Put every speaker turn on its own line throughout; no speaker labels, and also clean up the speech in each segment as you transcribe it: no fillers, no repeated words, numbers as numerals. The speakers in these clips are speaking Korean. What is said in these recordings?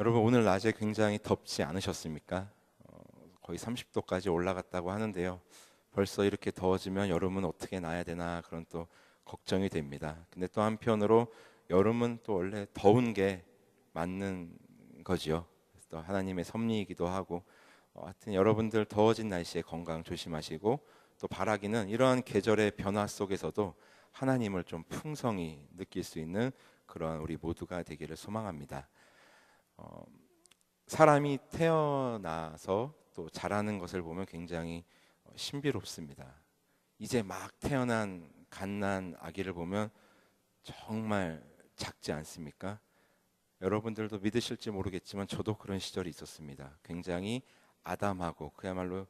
여러분 오늘 낮에 굉장히 덥지 않으셨습니까? 거의 30도까지 올라갔다고 하는데요. 벌써 이렇게 더워지면 여름은 어떻게 나야 되나 그런 또 걱정이 됩니다. 근데 또 한편으로 여름은 또 원래 더운 게 맞는 거지요. 또 하나님의 섭리이기도 하고 하여튼 여러분들 더워진 날씨에 건강 조심하시고 또 바라기는 이러한 계절의 변화 속에서도 하나님을 좀 풍성히 느낄 수 있는 그런 우리 모두가 되기를 소망합니다. 어, 사람이 태어나서 또 자라는 것을 보면 굉장히 신비롭습니다. 이제 막 태어난 갓난 아기를 보면 정말 작지 않습니까? 여러분들도 믿으실지 모르겠지만 저도 그런 시절이 있었습니다. 굉장히 아담하고 그야말로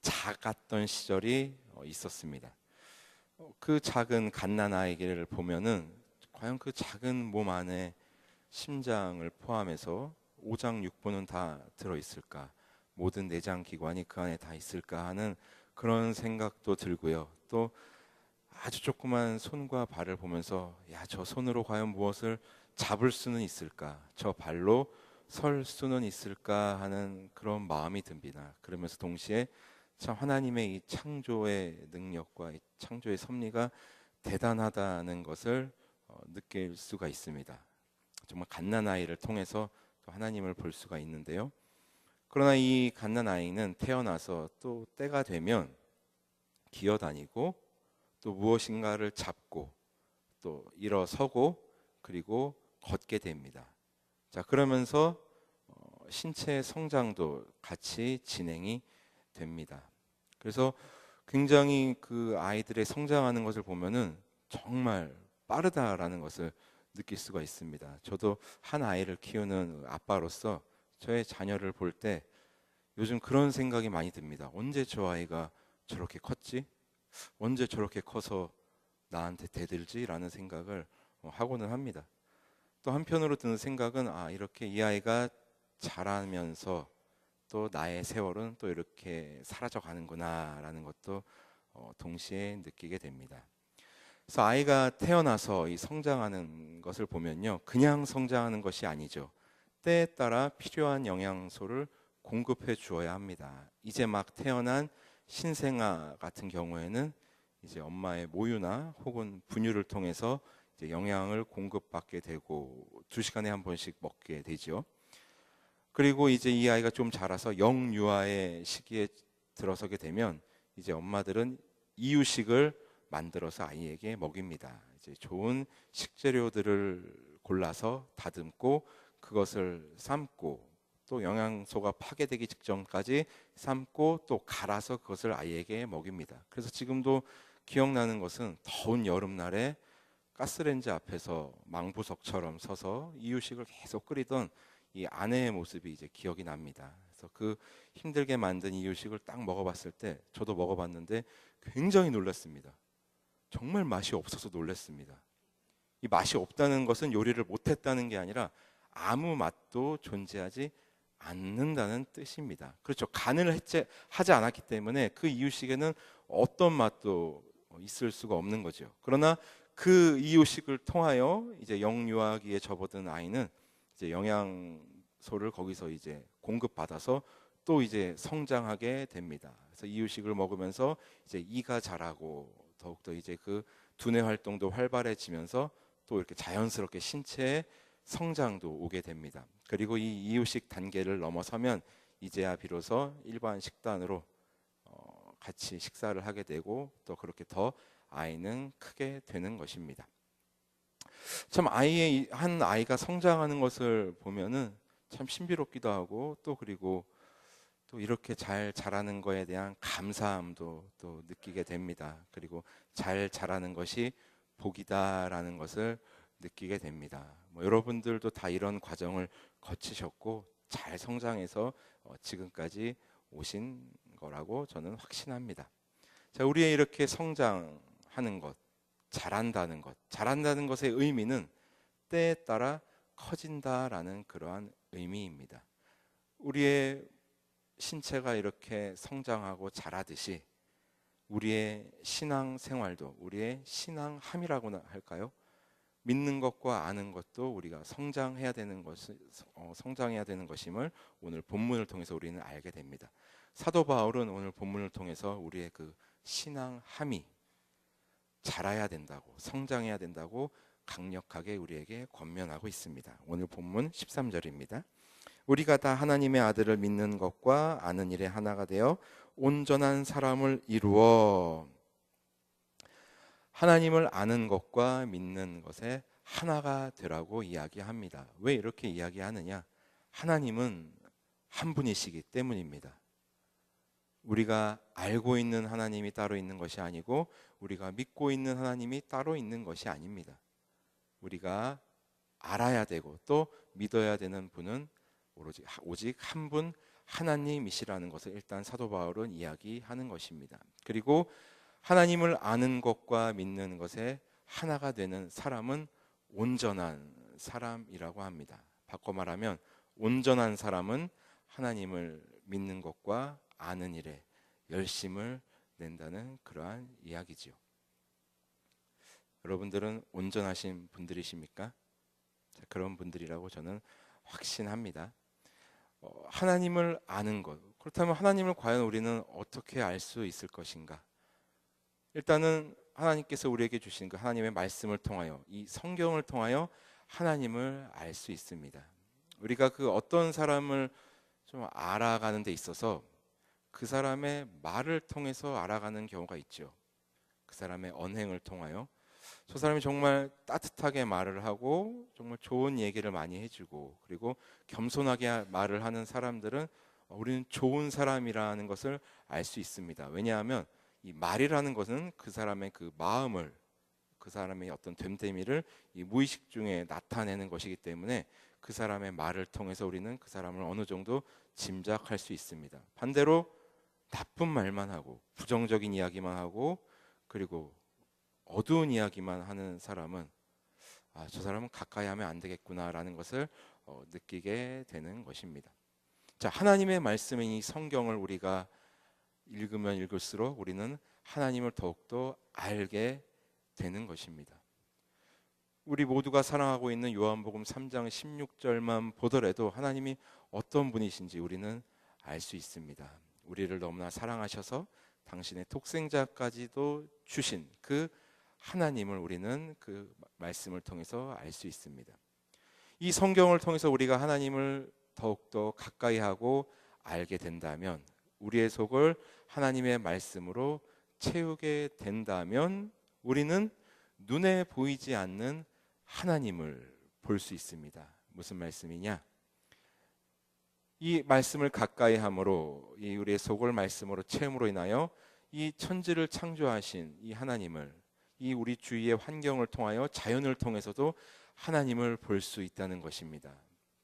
작았던 시절이 있었습니다. 그 작은 갓난 아이를 보면은 과연 그 작은 몸 안에 심장을 포함해서 오장육부는 다 들어있을까? 모든 내장 기관이 그 안에 다 있을까 하는 그런 생각도 들고요. 또 아주 조그만 손과 발을 보면서 야, 저 손으로 과연 무엇을 잡을 수는 있을까? 저 발로 설 수는 있을까 하는 그런 마음이 듭니다. 그러면서 동시에 참 하나님의 이 창조의 능력과 이 창조의 섭리가 대단하다는 것을 느낄 수가 있습니다. 정말 갓난아이를 통해서 또 하나님을 볼 수가 있는데요. 그러나 이 갓난아이는 태어나서 또 때가 되면 기어다니고 또 무엇인가를 잡고 또 일어서고 그리고 걷게 됩니다. 자, 그러면서 신체의 성장도 같이 진행이 됩니다. 그래서 굉장히 그 아이들의 성장하는 것을 보면은 정말 빠르다라는 것을 느낄 수가 있습니다. 저도 한 아이를 키우는 아빠로서 저의 자녀를 볼 때 요즘 그런 생각이 많이 듭니다. 언제 저 아이가 저렇게 컸지? 언제 저렇게 커서 나한테 대들지? 라는 생각을 하고는 합니다. 또 한편으로 드는 생각은 이렇게 이 아이가 자라면서 또 나의 세월은 또 이렇게 사라져 가는구나 라는 것도 동시에 느끼게 됩니다. 그래서 아이가 태어나서 이 성장하는 것을 보면요, 그냥 성장하는 것이 아니죠. 때에 따라 필요한 영양소를 공급해 주어야 합니다. 이제 막 태어난 신생아 같은 경우에는 이제 엄마의 모유나 혹은 분유를 통해서 이제 영양을 공급받게 되고 2시간에 한 번씩 먹게 되죠. 그리고 이제 이 아이가 좀 자라서 영유아의 시기에 들어서게 되면 이제 엄마들은 이유식을 만들어서 아이에게 먹입니다. 이제 좋은 식재료들을 골라서 다듬고 그것을 삶고 또 영양소가 파괴되기 직전까지 삶고 또 갈아서 그것을 아이에게 먹입니다. 그래서 지금도 기억나는 것은 더운 여름날에 가스레인지 앞에서 망부석처럼 서서 이유식을 계속 끓이던 이 아내의 모습이 이제 기억이 납니다. 그래서 그 힘들게 만든 이유식을 딱 먹어봤을 때 저도 먹어봤는데 굉장히 놀랐습니다. 정말 맛이 없어서 놀랐습니다. 이 맛이 없다는 것은 요리를 못했다는 게 아니라 아무 맛도 존재하지 않는다는 뜻입니다. 그렇죠. 간을 하지 않았기 때문에 그 이유식에는 어떤 맛도 있을 수가 없는 거죠. 그러나 그 이유식을 통하여 이제 영유아기에 접어든 아이는 이제 영양소를 거기서 이제 공급받아서 또 이제 성장하게 됩니다. 그래서 이유식을 먹으면서 이제 이가 자라고 더욱더 이제 그 두뇌 활동도 활발해지면서 또 이렇게 자연스럽게 신체의 성장도 오게 됩니다. 그리고 이 이유식 단계를 넘어서면 이제야 비로소 일반 식단으로 같이 식사를 하게 되고 또 그렇게 더 아이는 크게 되는 것입니다. 참 한 아이가 성장하는 것을 보면은 참 신비롭기도 하고 또 그리고 또 이렇게 잘 자라는 거에 대한 감사함도 또 느끼게 됩니다. 그리고 잘 자라는 것이 복이다라는 것을 느끼게 됩니다. 여러분들도 다 이런 과정을 거치셨고 잘 성장해서 지금까지 오신 거라고 저는 확신합니다. 자, 우리의 이렇게 성장하는 것, 자란다는 것의 의미는 때에 따라 커진다라는 그러한 의미입니다. 우리의 신체가 이렇게 성장하고 자라듯이 우리의 신앙 생활도, 우리의 신앙함이라고나 할까요? 믿는 것과 아는 것도 우리가 성장해야 되는 것임을 오늘 본문을 통해서 우리는 알게 됩니다. 사도 바울은 오늘 본문을 통해서 우리의 그 신앙함이 자라야 된다고, 성장해야 된다고 강력하게 우리에게 권면하고 있습니다. 오늘 본문 13절입니다. 우리가 다 하나님의 아들을 믿는 것과 아는 일에 하나가 되어 온전한 사람을 이루어. 하나님을 아는 것과 믿는 것에 하나가 되라고 이야기합니다. 왜 이렇게 이야기하느냐? 하나님은 한 분이시기 때문입니다. 우리가 알고 있는 하나님이 따로 있는 것이 아니고 우리가 믿고 있는 하나님이 따로 있는 것이 아닙니다. 우리가 알아야 되고 또 믿어야 되는 분은 오직 한 분 하나님이시라는 것을 일단 사도 바울은 이야기하는 것입니다. 그리고 하나님을 아는 것과 믿는 것에 하나가 되는 사람은 온전한 사람이라고 합니다. 바꿔 말하면 온전한 사람은 하나님을 믿는 것과 아는 일에 열심을 낸다는 그러한 이야기지요. 여러분들은 온전하신 분들이십니까? 그런 분들이라고 저는 확신합니다. 하나님을 아는 것, 그렇다면 하나님을 과연 우리는 어떻게 알 수 있을 것인가? 일단은 하나님께서 우리에게 주신 그 하나님의 말씀을 통하여, 이 성경을 통하여 하나님을 알 수 있습니다. 우리가 그 어떤 사람을 좀 알아가는 데 있어서 그 사람의 말을 통해서 알아가는 경우가 있죠. 그 사람의 언행을 통하여 저 사람이 정말 따뜻하게 말을 하고 정말 좋은 얘기를 많이 해주고 그리고 겸손하게 말을 하는 사람들은 우리는 좋은 사람이라는 것을 알 수 있습니다. 왜냐하면 이 말이라는 것은 그 사람의 그 마음을, 그 사람의 어떤 됨됨이를 이 무의식 중에 나타내는 것이기 때문에 그 사람의 말을 통해서 우리는 그 사람을 어느 정도 짐작할 수 있습니다. 반대로 나쁜 말만 하고 부정적인 이야기만 하고 그리고 어두운 이야기만 하는 사람은 저 사람은 가까이 하면 안 되겠구나라는 것을 느끼게 되는 것입니다. 자, 하나님의 말씀인 이 성경을 우리가 읽으면 읽을수록 우리는 하나님을 더욱더 알게 되는 것입니다. 우리 모두가 사랑하고 있는 요한복음 3장 16절만 보더라도 하나님이 어떤 분이신지 우리는 알 수 있습니다. 우리를 너무나 사랑하셔서 당신의 독생자까지도 주신 그 하나님을 우리는 그 말씀을 통해서 알 수 있습니다. 이 성경을 통해서 우리가 하나님을 더욱더 가까이 하고 알게 된다면, 우리의 속을 하나님의 말씀으로 채우게 된다면 우리는 눈에 보이지 않는 하나님을 볼 수 있습니다. 무슨 말씀이냐? 이 말씀을 가까이 함으로, 이 우리의 속을 말씀으로 채움으로 인하여 이 천지를 창조하신 이 하나님을, 이 우리 주위의 환경을 통하여 자연을 통해서도 하나님을 볼 수 있다는 것입니다.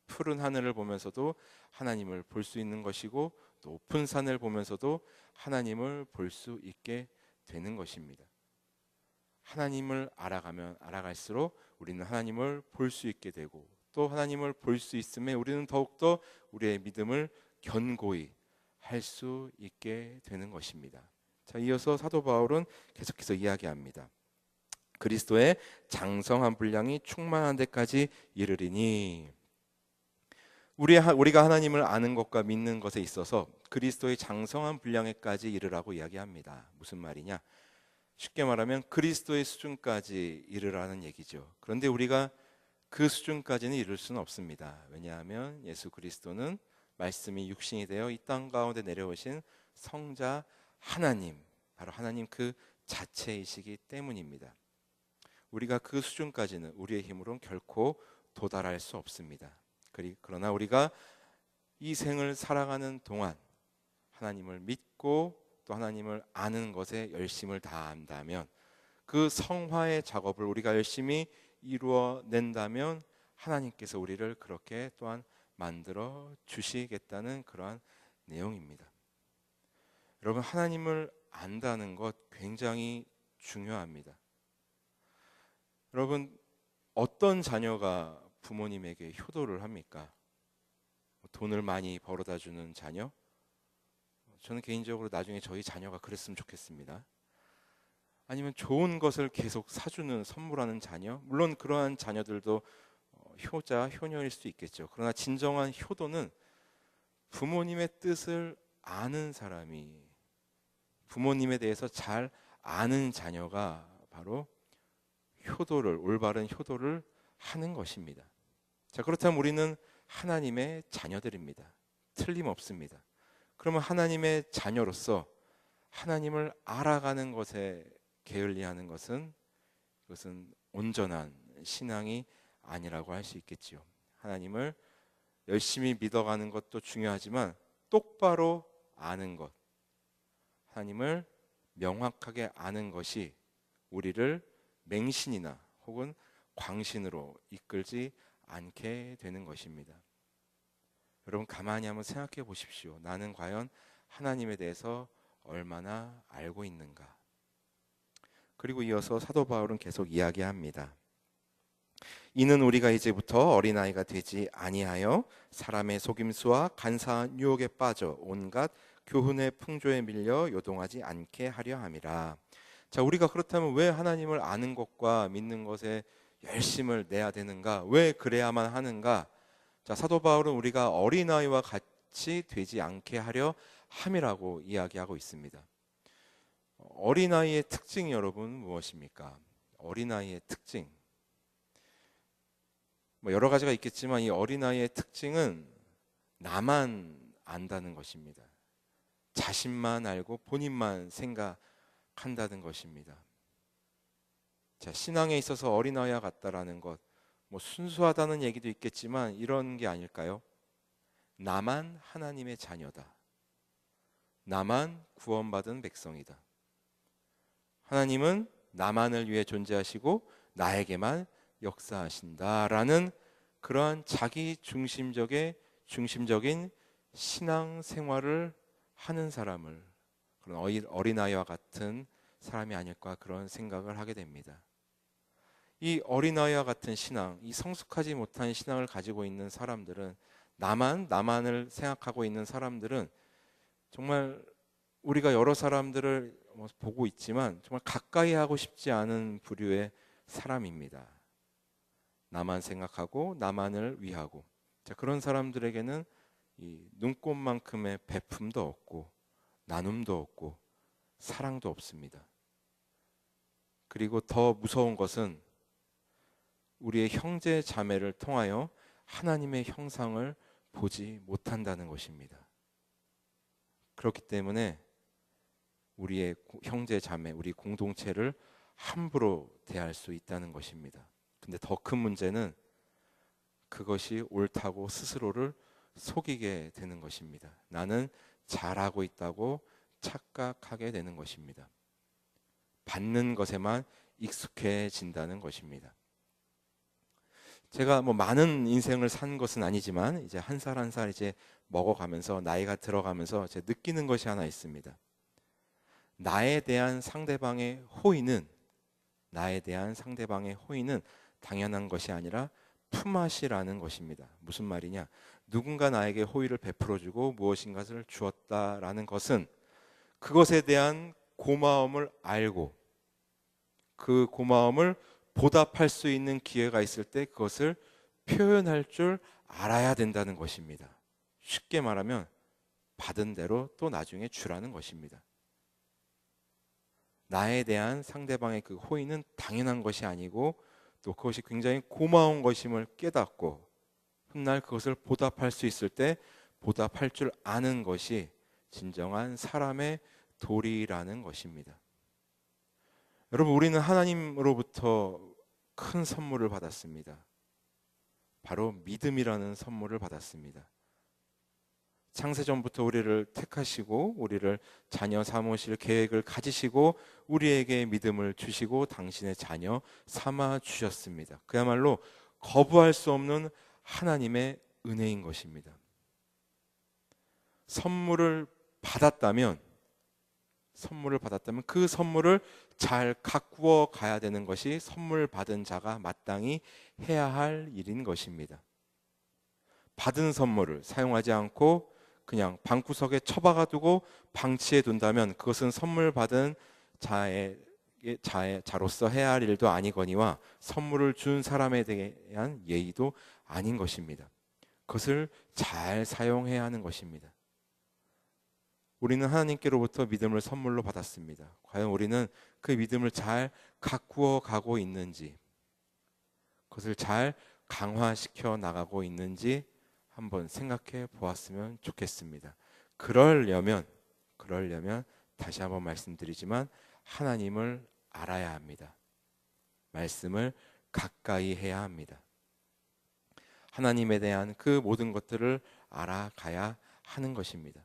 푸른 하늘을 보면서도 하나님을 볼 수 있는 것이고 높은 산을 보면서도 하나님을 볼 수 있게 되는 것입니다. 하나님을 알아가면 알아갈수록 우리는 하나님을 볼 수 있게 되고 또 하나님을 볼 수 있음에 우리는 더욱더 우리의 믿음을 견고히 할 수 있게 되는 것입니다. 자, 이어서 사도 바울은 계속해서 이야기합니다. 그리스도의 장성한 분량이 충만한 데까지 이르리니. 우리가 하나님을 아는 것과 믿는 것에 있어서 그리스도의 장성한 분량에까지 이르라고 이야기합니다. 무슨 말이냐? 쉽게 말하면 그리스도의 수준까지 이르라는 얘기죠. 그런데 우리가 그 수준까지는 이룰 수는 없습니다. 왜냐하면 예수 그리스도는 말씀이 육신이 되어 이 땅 가운데 내려오신 성자 하나님, 바로 하나님 그 자체이시기 때문입니다. 우리가 그 수준까지는 우리의 힘으로는 결코 도달할 수 없습니다. 그러나 우리가 이 생을 살아가는 동안 하나님을 믿고 또 하나님을 아는 것에 열심을 다한다면, 그 성화의 작업을 우리가 열심히 이루어낸다면 하나님께서 우리를 그렇게 또한 만들어 주시겠다는 그러한 내용입니다. 여러분, 하나님을 안다는 것 굉장히 중요합니다. 여러분, 어떤 자녀가 부모님에게 효도를 합니까? 돈을 많이 벌어다 주는 자녀? 저는 개인적으로 나중에 저희 자녀가 그랬으면 좋겠습니다. 아니면 좋은 것을 계속 사주는, 선물하는 자녀? 물론 그러한 자녀들도 효자, 효녀일 수 있겠죠. 그러나 진정한 효도는 부모님의 뜻을 아는 사람이, 부모님에 대해서 잘 아는 자녀가 바로 효도를, 올바른 효도를 하는 것입니다. 자, 그렇다면 우리는 하나님의 자녀들입니다. 틀림없습니다. 그러면 하나님의 자녀로서 하나님을 알아가는 것에 게을리하는 것은, 그것은 온전한 신앙이 아니라고 할 수 있겠지요. 하나님을 열심히 믿어가는 것도 중요하지만 똑바로 아는 것, 하나님을 명확하게 아는 것이 우리를 맹신이나 혹은 광신으로 이끌지 않게 되는 것입니다. 여러분, 가만히 한번 생각해 보십시오. 나는 과연 하나님에 대해서 얼마나 알고 있는가? 그리고 이어서 사도 바울은 계속 이야기합니다. 이는 우리가 이제부터 어린아이가 되지 아니하여 사람의 속임수와 간사한 유혹에 빠져 온갖 교훈의 풍조에 밀려 요동하지 않게 하려 함이라. 자, 우리가 그렇다면 왜 하나님을 아는 것과 믿는 것에 열심을 내야 되는가? 왜 그래야만 하는가? 자, 사도 바울은 우리가 어린아이와 같이 되지 않게 하려 함이라고 이야기하고 있습니다. 어린아이의 특징이 여러분 무엇입니까? 어린아이의 특징, 여러 가지가 있겠지만 이 어린아이의 특징은 나만 안다는 것입니다. 자신만 알고 본인만 생각한다는 것입니다. 자, 신앙에 있어서 어린아이와 같다라는 것, 순수하다는 얘기도 있겠지만 이런 게 아닐까요? 나만 하나님의 자녀다. 나만 구원받은 백성이다. 하나님은 나만을 위해 존재하시고 나에게만 역사하신다라는 그러한 자기 중심적인 신앙 생활을 하는 사람을, 그런 어린아이와 같은 사람이 아닐까, 그런 생각을 하게 됩니다. 이 어린아이와 같은 신앙, 이 성숙하지 못한 신앙을 가지고 있는 사람들은, 나만을 생각하고 있는 사람들은 정말 우리가 여러 사람들을 보고 있지만 정말 가까이 하고 싶지 않은 부류의 사람입니다. 나만 생각하고 나만을 위하고, 자, 그런 사람들에게는 이 눈꽃만큼의 베품도 없고 나눔도 없고 사랑도 없습니다. 그리고 더 무서운 것은 우리의 형제 자매를 통하여 하나님의 형상을 보지 못한다는 것입니다. 그렇기 때문에 우리의 형제 자매, 우리 공동체를 함부로 대할 수 있다는 것입니다. 근데 더 큰 문제는 그것이 옳다고 스스로를 속이게 되는 것입니다. 나는 잘하고 있다고 착각하게 되는 것입니다. 받는 것에만 익숙해진다는 것입니다. 제가 많은 인생을 산 것은 아니지만 이제 한 살 한 살 이제 먹어가면서 나이가 들어가면서 제가 느끼는 것이 하나 있습니다. 나에 대한 상대방의 호의는 당연한 것이 아니라 품앗이라는 것입니다. 무슨 말이냐? 누군가 나에게 호의를 베풀어주고 무엇인가를 주었다라는 것은 그것에 대한 고마움을 알고 그 고마움을 보답할 수 있는 기회가 있을 때 그것을 표현할 줄 알아야 된다는 것입니다. 쉽게 말하면 받은 대로 또 나중에 주라는 것입니다. 나에 대한 상대방의 그 호의는 당연한 것이 아니고 또 그것이 굉장히 고마운 것임을 깨닫고 훗날 그것을 보답할 수 있을 때 보답할 줄 아는 것이 진정한 사람의 도리라는 것입니다. 여러분, 우리는 하나님으로부터 큰 선물을 받았습니다. 바로 믿음이라는 선물을 받았습니다. 창세전부터 우리를 택하시고 우리를 자녀 삼으실 계획을 가지시고 우리에게 믿음을 주시고 당신의 자녀 삼아 주셨습니다. 그야말로 거부할 수 없는 하나님의 은혜인 것입니다. 선물을 받았다면 그 선물을 잘 가꾸어 가야 되는 것이 선물 받은 자가 마땅히 해야 할 일인 것입니다. 받은 선물을 사용하지 않고 그냥 방구석에 처박아 두고 방치해 둔다면 그것은 선물 받은 자의 자로서 해야 할 일도 아니거니와 선물을 준 사람에 대한 예의도 아닌 것입니다. 그것을 잘 사용해야 하는 것입니다. 우리는 하나님께로부터 믿음을 선물로 받았습니다. 과연 우리는 그 믿음을 잘 가꾸어 가고 있는지, 그것을 잘 강화시켜 나가고 있는지 한번 생각해 보았으면 좋겠습니다. 그러려면 다시 한번 말씀드리지만 하나님을 알아야 합니다. 말씀을 가까이 해야 합니다. 하나님에 대한 그 모든 것들을 알아가야 하는 것입니다.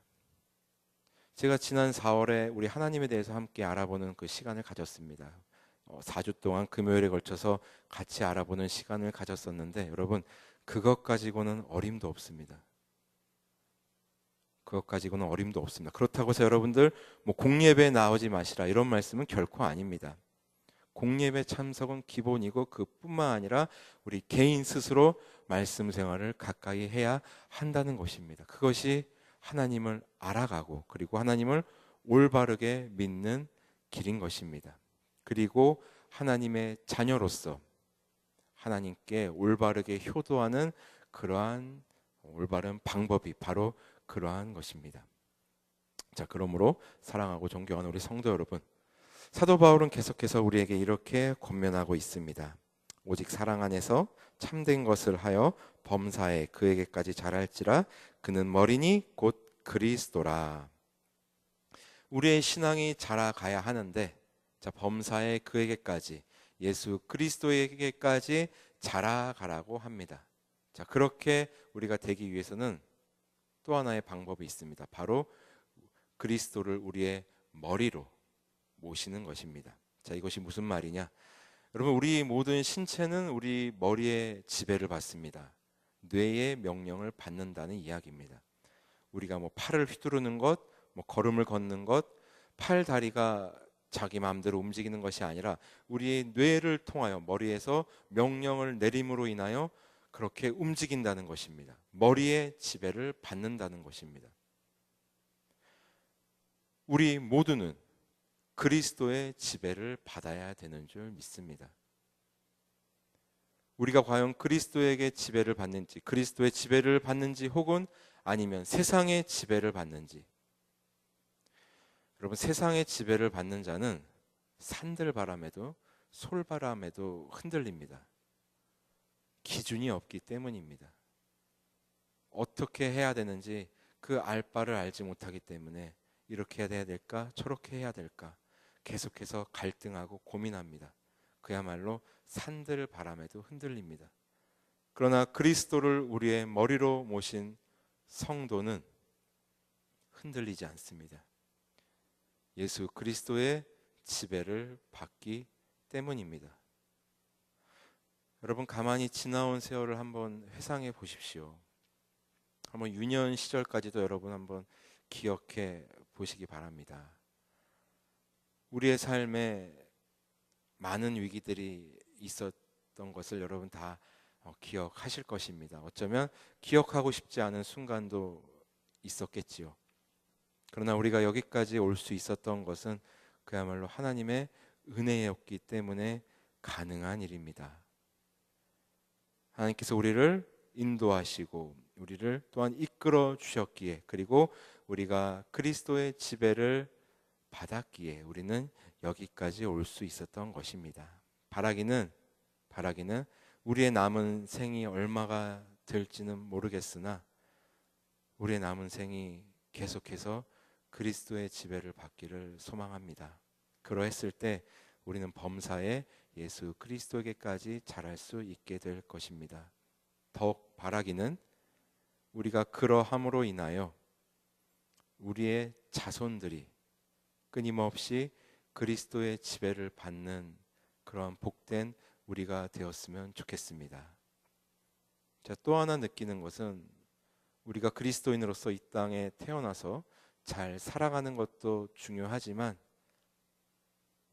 제가 지난 4월에 우리 하나님에 대해서 함께 알아보는 그 시간을 가졌습니다. 4주 동안 금요일에 걸쳐서 같이 알아보는 시간을 가졌었는데 여러분, 그것 가지고는 어림도 없습니다. 그것 가지고는 어림도 없습니다. 그렇다고 해서 여러분들 공예배에 나오지 마시라 이런 말씀은 결코 아닙니다. 공예배 참석은 기본이고 그뿐만 아니라 우리 개인 스스로 말씀 생활을 가까이 해야 한다는 것입니다. 그것이 하나님을 알아가고 그리고 하나님을 올바르게 믿는 길인 것입니다. 그리고 하나님의 자녀로서 하나님께 올바르게 효도하는 그러한 올바른 방법이 바로 그러한 것입니다. 자, 그러므로 사랑하고 존경하는 우리 성도 여러분, 사도 바울은 계속해서 우리에게 이렇게 권면하고 있습니다. 오직 사랑 안에서 참된 것을 하여 범사에 그에게까지 자랄지라. 그는 머리니 곧 그리스도라. 우리의 신앙이 자라가야 하는데, 자, 범사에 그에게까지, 예수 그리스도에게까지 자라가라고 합니다. 자, 그렇게 우리가 되기 위해서는 또 하나의 방법이 있습니다. 바로 그리스도를 우리의 머리로 모시는 것입니다. 자, 이것이 무슨 말이냐? 여러분, 우리 모든 신체는 우리 머리의 지배를 받습니다. 뇌의 명령을 받는다는 이야기입니다. 우리가 팔을 휘두르는 것, 걸음을 걷는 것, 팔 다리가 자기 마음대로 움직이는 것이 아니라 우리의 뇌를 통하여 머리에서 명령을 내림으로 인하여 그렇게 움직인다는 것입니다. 머리의 지배를 받는다는 것입니다. 우리 모두는 그리스도의 지배를 받아야 되는 줄 믿습니다. 우리가 과연 그리스도에게 지배를 받는지, 그리스도의 지배를 받는지, 혹은 아니면 세상의 지배를 받는지. 여러분, 세상의 지배를 받는 자는 산들바람에도 솔바람에도 흔들립니다. 기준이 없기 때문입니다. 어떻게 해야 되는지 그 알바를 알지 못하기 때문에 이렇게 해야 될까, 저렇게 해야 될까 계속해서 갈등하고 고민합니다. 그야말로 산들바람에도 흔들립니다. 그러나 그리스도를 우리의 머리로 모신 성도는 흔들리지 않습니다. 예수 그리스도의 지배를 받기 때문입니다. 여러분, 가만히 지나온 세월을 한번 회상해 보십시오. 한번 유년 시절까지도 여러분 한번 기억해 보시기 바랍니다. 우리의 삶에 많은 위기들이 있었던 것을 여러분 다 기억하실 것입니다. 어쩌면 기억하고 싶지 않은 순간도 있었겠지요. 그러나 우리가 여기까지 올 수 있었던 것은 그야말로 하나님의 은혜였기 때문에 가능한 일입니다. 하나님께서 우리를 인도하시고 우리를 또한 이끌어 주셨기에, 그리고 우리가 그리스도의 지배를 받았기에 우리는 여기까지 올 수 있었던 것입니다. 바라기는 우리의 남은 생이 얼마가 될지는 모르겠으나 우리의 남은 생이 계속해서 그리스도의 지배를 받기를 소망합니다. 그러했을 때 우리는 범사에 예수 그리스도에게까지 자랄 수 있게 될 것입니다. 더욱 바라기는 우리가 그러함으로 인하여 우리의 자손들이 끊임없이 그리스도의 지배를 받는 그런 복된 우리가 되었으면 좋겠습니다. 자, 또 하나 느끼는 것은 우리가 그리스도인으로서 이 땅에 태어나서 잘 살아가는 것도 중요하지만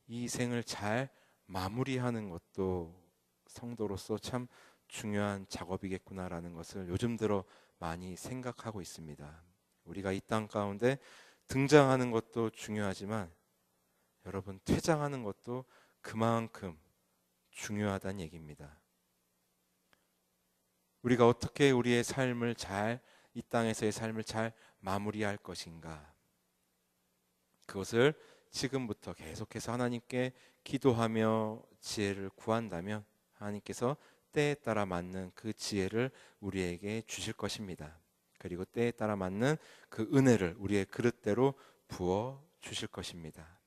이 생을 잘 마무리하는 것도 성도로서 참 중요한 작업이겠구나라는 것을 요즘 들어 많이 생각하고 있습니다. 우리가 이 땅 가운데 등장하는 것도 중요하지만 여러분, 퇴장하는 것도 그만큼 중요하다는 얘기입니다. 우리가 어떻게 우리의 삶을 이 땅에서의 삶을 잘 마무리할 것인가, 그것을 지금부터 계속해서 하나님께 기도하며 지혜를 구한다면 하나님께서 때에 따라 맞는 그 지혜를 우리에게 주실 것입니다. 그리고 때에 따라 맞는 그 은혜를 우리의 그릇대로 부어 주실 것입니다.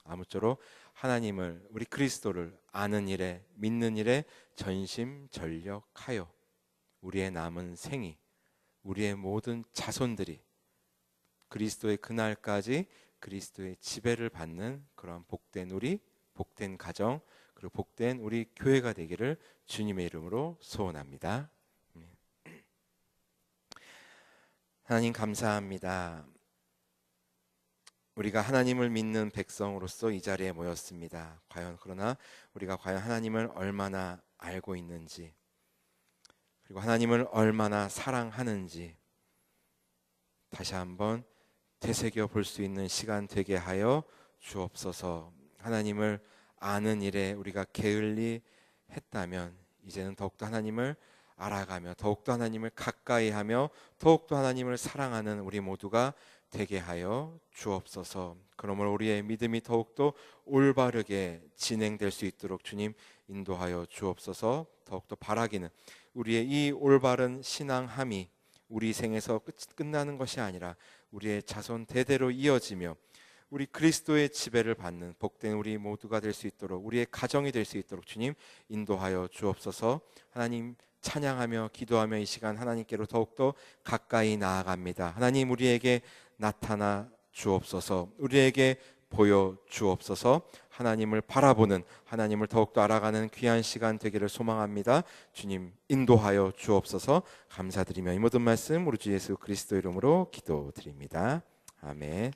아무쪼록 하나님을, 우리 그리스도를 아는 일에, 믿는 일에 전심전력하여 우리의 남은 생이, 우리의 모든 자손들이 그리스도의 그날까지 그리스도의 지배를 받는 그런 복된 우리, 복된 가정, 그리고 복된 우리 교회가 되기를 주님의 이름으로 소원합니다. 하나님 감사합니다. 우리가 하나님을 믿는 백성으로서 이 자리에 모였습니다. 그러나 우리가 과연 하나님을 얼마나 알고 있는지, 그리고 하나님을 얼마나 사랑하는지 다시 한번 되새겨 볼 수 있는 시간 되게 하여 주옵소서. 하나님을 아는 일에 우리가 게을리 했다면 이제는 더욱더 하나님을 알아가며 더욱더 하나님을 가까이 하며 더욱더 하나님을 사랑하는 우리 모두가 되게 하여 주옵소서. 그러므로 우리의 믿음이 더욱더 올바르게 진행될 수 있도록 주님 인도하여 주옵소서. 더욱더 바라기는 우리의 이 올바른 신앙함이 우리 생에서 끝나는 것이 아니라 우리의 자손 대대로 이어지며 우리 그리스도의 지배를 받는 복된 우리 모두가 될 수 있도록, 우리의 가정이 될 수 있도록 주님 인도하여 주옵소서. 하나님 찬양하며 기도하며 이 시간 하나님께로 더욱더 가까이 나아갑니다. 하나님 우리에게 나타나 주옵소서. 우리에게 보여 주옵소서. 하나님을 바라보는, 하나님을 더욱더 알아가는 귀한 시간 되기를 소망합니다. 주님 인도하여 주옵소서. 감사드리며 이 모든 말씀 우리 주 예수 그리스도 이름으로 기도드립니다. 아멘.